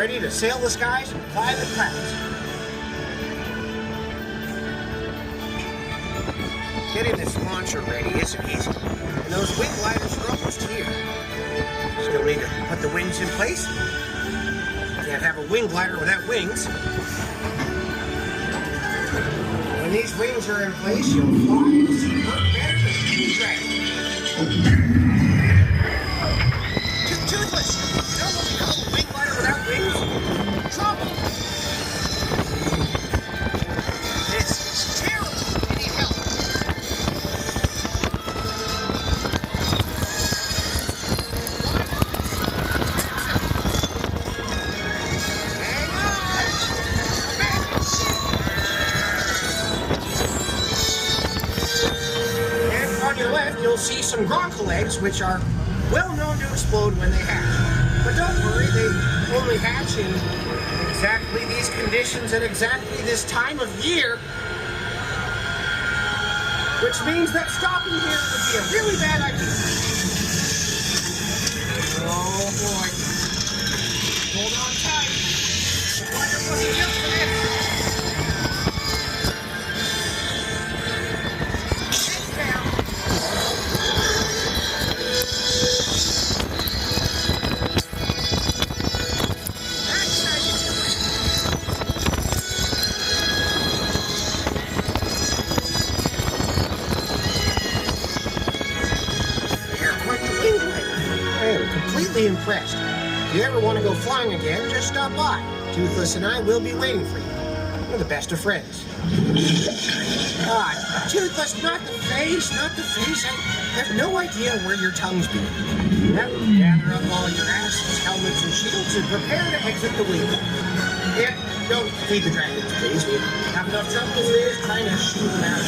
ready to sail the skies and fly the clouds. Getting this launcher ready isn't easy, and those wing gliders are almost here. Still need to put the wings in place. Can't have a wing glider without wings. When these wings are in place, you'll fly and see work better than any dragon. Toothless! You know what we call a wing glider without wings? Trouble! This is terrible! I need help. Hang on! Back and shoot! And on your left, you'll see some gronkel eggs, which are well known to explode when they hatch. But don't worry, they only hatch in exactly these conditions at exactly this time of year. Which means that stopping here would be a really bad idea. Oh boy. Hold on tight. Wonderful just for this. Sit down. I am completely impressed. If you ever want to go flying again, just stop by. Toothless and I will be waiting for you. We're the best of friends. Toothless, not the face, not the face. I have no idea where your tongue's been. Now, gather up all your asses, helmets, and shields and prepare to exit the wheel. Yeah, don't feed the dragons, please. We have enough trouble as it is trying to shoot them out.